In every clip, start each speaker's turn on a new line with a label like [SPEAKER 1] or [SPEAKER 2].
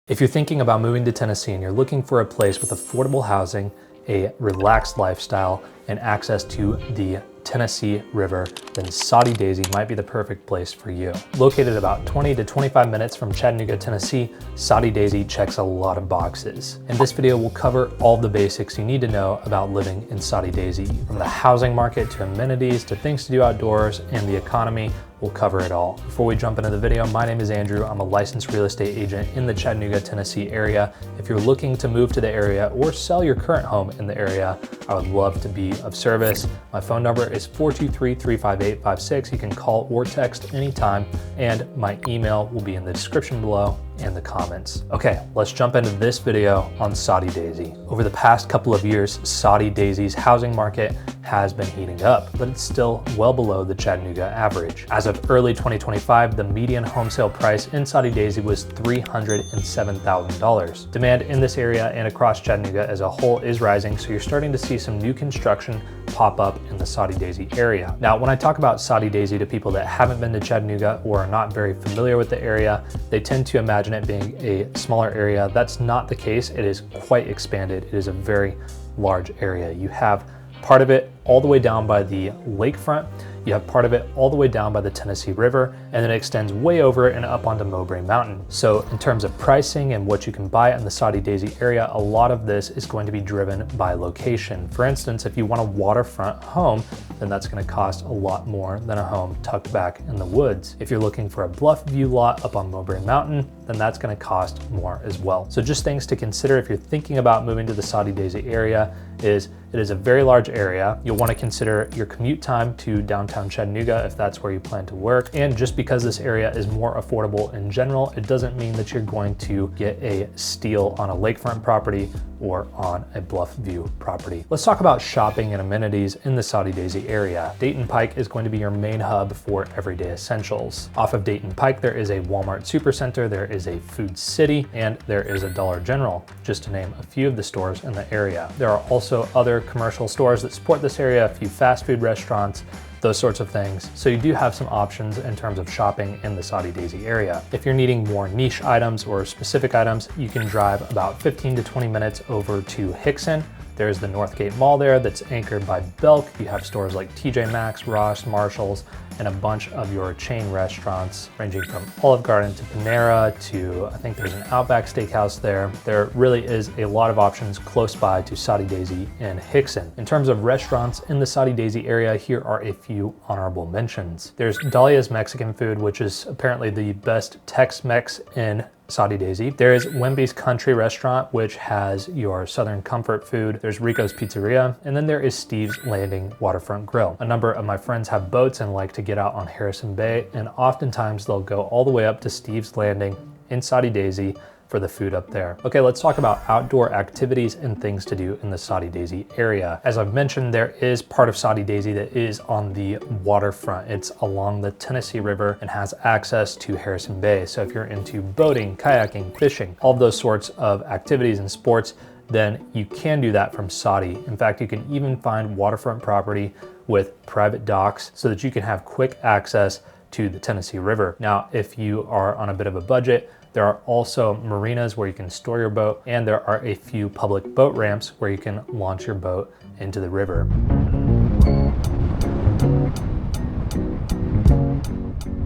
[SPEAKER 1] If you're thinking about moving to Tennessee and you're looking for a place with affordable housing, a relaxed lifestyle, and access to the Tennessee River, then Soddy Daisy might be the perfect place for you. Located about 20 to 25 minutes from Chattanooga, Tennessee, Soddy Daisy checks a lot of boxes. And this video will cover all the basics you need to know about living in Soddy Daisy. From the housing market to amenities to things to do outdoors and the economy, we'll cover it all. Before we jump into the video, my name is Andrew. I'm a licensed real estate agent in the Chattanooga, Tennessee area. If you're looking to move to the area or sell your current home in the area, I would love to be of service. My phone number is 423-358-56. You can call or text anytime, and my email will be in the description below and the comments. Okay, let's jump into this video on Soddy Daisy. Over the past couple of years, Soddy Daisy's housing market has been heating up, but it's still well below the Chattanooga average. As of early 2025, the median home sale price in Soddy Daisy was $307,000. Demand in this area and across Chattanooga as a whole is rising, so you're starting to see some new construction pop up in the Soddy Daisy area. Now, when I talk about Soddy Daisy to people that haven't been to Chattanooga or are not very familiar with the area, they tend to imagine it being a smaller area. That's not the case. It is quite expanded. It is a very large area. You have part of it all the way down by the lakefront. You have part of it all the way down by the Tennessee River, and then it extends way over and up onto Mowbray Mountain. So in terms of pricing and what you can buy in the Soddy Daisy area, a lot of this is going to be driven by location. For instance, if you want a waterfront home, then that's going to cost a lot more than a home tucked back in the woods. If you're looking for a bluff view lot up on Mowbray Mountain, then that's going to cost more as well. So just things to consider if you're thinking about moving to the Soddy Daisy area is it is a very large area. You'll want to consider your commute time to downtown Chattanooga if that's where you plan to work. And just because this area is more affordable in general, it doesn't mean that you're going to get a steal on a lakefront property or on a bluff view property. Let's talk about shopping and amenities in the Soddy Daisy area. Dayton Pike is going to be your main hub for everyday essentials. Off of Dayton Pike, there is a Walmart Supercenter, there is a Food City, and there is a Dollar General, just to name a few of the stores in the area. There are also other commercial stores that support this area, a few fast food restaurants, those sorts of things. So you do have some options in terms of shopping in the Soddy Daisy area. If you're needing more niche items or specific items, you can drive about 15 to 20 minutes over to Hickson. There's the Northgate Mall there that's anchored by Belk. You have stores like TJ Maxx, Ross, Marshalls, and a bunch of your chain restaurants ranging from Olive Garden to Panera to, I think there's an Outback Steakhouse there. There really is a lot of options close by to Soddy Daisy and Hickson. In terms of restaurants in the Soddy Daisy area, here are a few honorable mentions. There's Dahlia's Mexican Food, which is apparently the best Tex-Mex in Soddy Daisy. There is Wemby's Country Restaurant, which has your Southern comfort food. There's Rico's Pizzeria, and then there is Steve's Landing Waterfront Grill. A number of my friends have boats and like to get out on Harrison Bay, and oftentimes they'll go all the way up to Steve's Landing in Soddy Daisy for the food up there. Okay, let's talk about outdoor activities and things to do in the Soddy Daisy area. As I've mentioned, there is part of Soddy Daisy that is on the waterfront. It's along the Tennessee River and has access to Harrison Bay. So if you're into boating, kayaking, fishing, all those sorts of activities and sports, then you can do that from Soddy. In fact, you can even find waterfront property with private docks so that you can have quick access to the Tennessee River. Now, if you are on a bit of a budget, there are also marinas where you can store your boat, and there are a few public boat ramps where you can launch your boat into the river.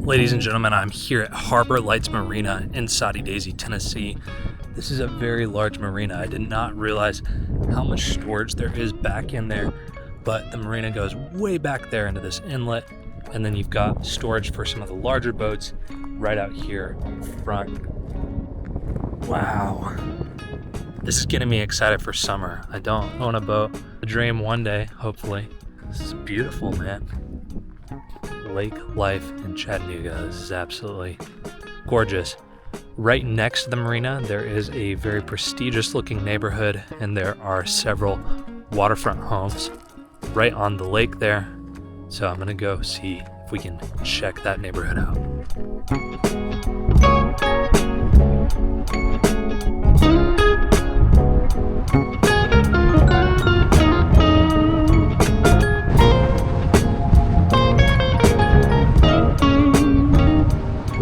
[SPEAKER 1] Ladies and gentlemen, I'm here at Harbor Lights Marina in Soddy Daisy, Tennessee. This is a very large marina. I did not realize how much storage there is back in there, but the marina goes way back there into this inlet, and then you've got storage for some of the larger boats right out here front. Wow. This is getting me excited for summer. I don't own a boat. A dream one day, hopefully. This is beautiful, man. Lake life in Chattanooga. This is absolutely gorgeous. Right next to the marina, there is a very prestigious looking neighborhood, and there are several waterfront homes right on the lake there. So I'm gonna go see if we can check that neighborhood out.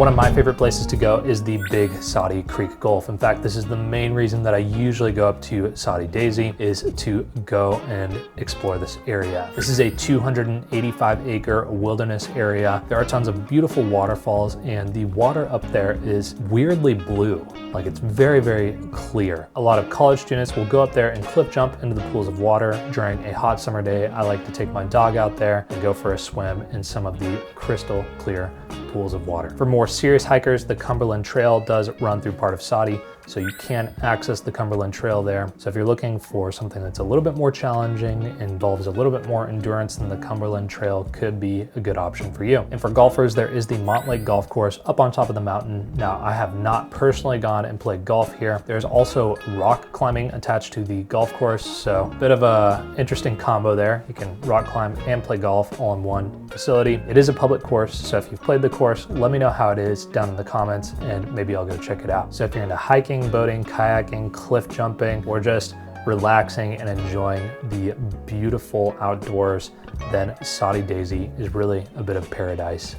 [SPEAKER 1] One of my favorite places to go is the Big Soddy Creek Gulf. In fact, this is the main reason that I usually go up to Soddy Daisy, is to go and explore this area. This is a 285-acre wilderness area. There are tons of beautiful waterfalls, and the water up there is weirdly blue. Like, it's very, very clear. A lot of college students will go up there and cliff jump into the pools of water during a hot summer day. I like to take my dog out there and go for a swim in some of the crystal clear pools of water. For more serious hikers, the Cumberland Trail does run through part of Soddy, so you can access the Cumberland Trail there. So if you're looking for something that's a little bit more challenging, involves a little bit more endurance, then the Cumberland Trail could be a good option for you. And for golfers, there is the Montlake Golf Course up on top of the mountain. Now, I have not personally gone and played golf here. There's also rock climbing attached to the golf course, so a bit of a interesting combo there. You can rock climb and play golf all in one facility. It is a public course, so if you've played the course, let me know how it is down in the comments, and maybe I'll go check it out. So if you're into hiking, boating, kayaking, cliff jumping, or just relaxing and enjoying the beautiful outdoors, then Soddy Daisy is really a bit of paradise.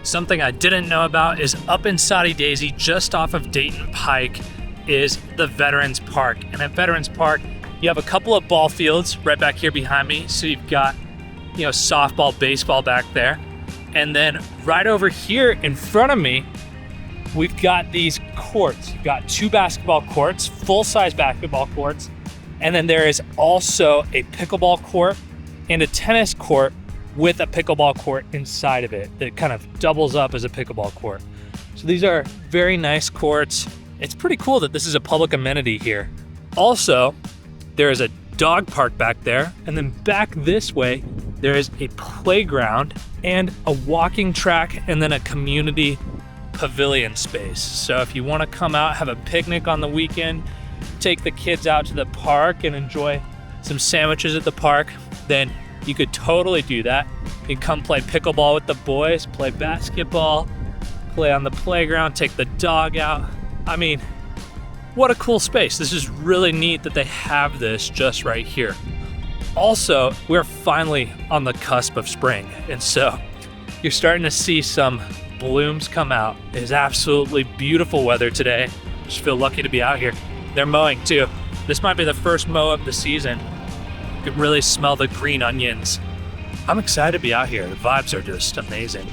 [SPEAKER 2] Something I didn't know about is up in Soddy Daisy, just off of Dayton Pike, is the Veterans Park. And at Veterans Park, you have a couple of ball fields right back here behind me. So you've got, softball, baseball back there. And then right over here in front of me, we've got these courts. You've got 2 basketball courts, full-size basketball courts. And then there is also a pickleball court and a tennis court with a pickleball court inside of it that kind of doubles up as a pickleball court. So these are very nice courts. It's pretty cool that this is a public amenity here. Also, there is a dog park back there, and then back this way, there is a playground and a walking track, and then a community pavilion space. So if you want to come out, have a picnic on the weekend, take the kids out to the park and enjoy some sandwiches at the park, then you could totally do that. You can come play pickleball with the boys, play basketball, play on the playground, take the dog out. I mean, what a cool space. This is really neat that they have this just right here. Also, we're finally on the cusp of spring, and so you're starting to see some blooms come out. It is absolutely beautiful weather today. Just feel lucky to be out here. They're mowing too. This might be the first mow of the season. You can really smell the green onions. I'm excited to be out here. The vibes are just amazing.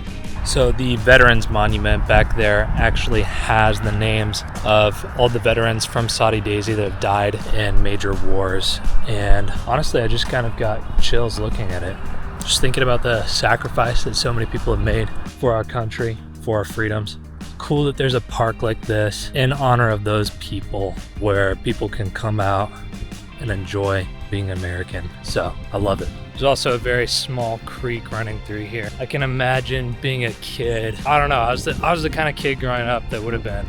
[SPEAKER 2] So the Veterans Monument back there actually has the names of all the veterans from Soddy Daisy that have died in major wars. And honestly, I just kind of got chills looking at it. Just thinking about the sacrifice that so many people have made for our country, for our freedoms. Cool that there's a park like this in honor of those people, where people can come out and enjoy being American. So I love it. There's also a very small creek running through here. I can imagine being a kid. I don't know, I was the kind of kid growing up that would have been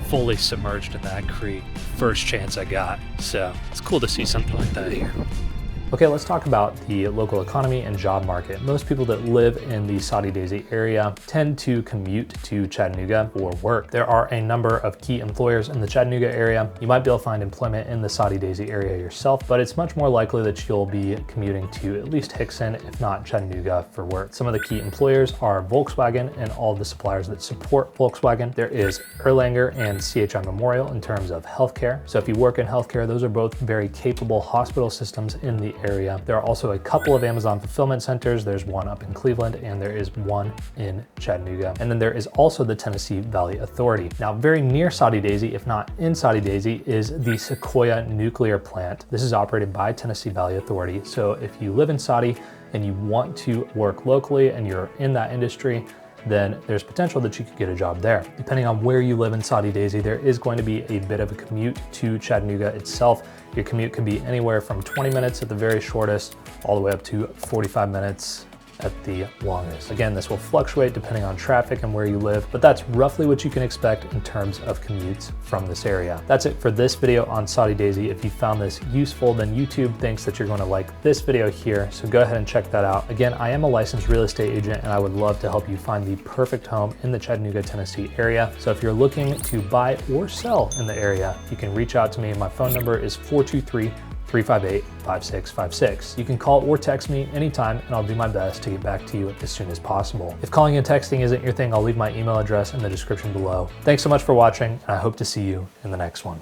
[SPEAKER 2] fully submerged in that creek first chance I got. So it's cool to see something like that here.
[SPEAKER 1] Okay, let's talk about the local economy and job market. Most people that live in the Soddy Daisy area tend to commute to Chattanooga for work. There are a number of key employers in the Chattanooga area. You might be able to find employment in the Soddy Daisy area yourself, but it's much more likely that you'll be commuting to at least Hickson, if not Chattanooga, for work. Some of the key employers are Volkswagen and all the suppliers that support Volkswagen. There is Erlanger and CHI Memorial in terms of healthcare. So if you work in healthcare, those are both very capable hospital systems in the area. There are also a couple of Amazon fulfillment centers. There's one up in Cleveland and there is one in Chattanooga. And then there is also the Tennessee Valley Authority. Now, very near Soddy Daisy, if not in Soddy Daisy, is the Sequoia Nuclear Plant. This is operated by Tennessee Valley Authority. So if you live in Soddy and you want to work locally and you're in that industry, then there's potential that you could get a job there. Depending on where you live in Soddy Daisy, there is going to be a bit of a commute to Chattanooga itself. Your commute could be anywhere from 20 minutes at the very shortest, all the way up to 45 minutes at the longest. Again, this will fluctuate depending on traffic and where you live, but that's roughly what you can expect in terms of commutes from this area. That's it for this video on Soddy Daisy. If you found this useful, then YouTube thinks that you're going to like this video here, so go ahead and check that out. Again, I am a licensed real estate agent and I would love to help you find the perfect home in the Chattanooga, Tennessee area. So if you're looking to buy or sell in the area, you can reach out to me. My phone number is 423 358-5656. You can call or text me anytime and I'll do my best to get back to you as soon as possible. If calling and texting isn't your thing, I'll leave my email address in the description below. Thanks so much for watching, and I hope to see you in the next one.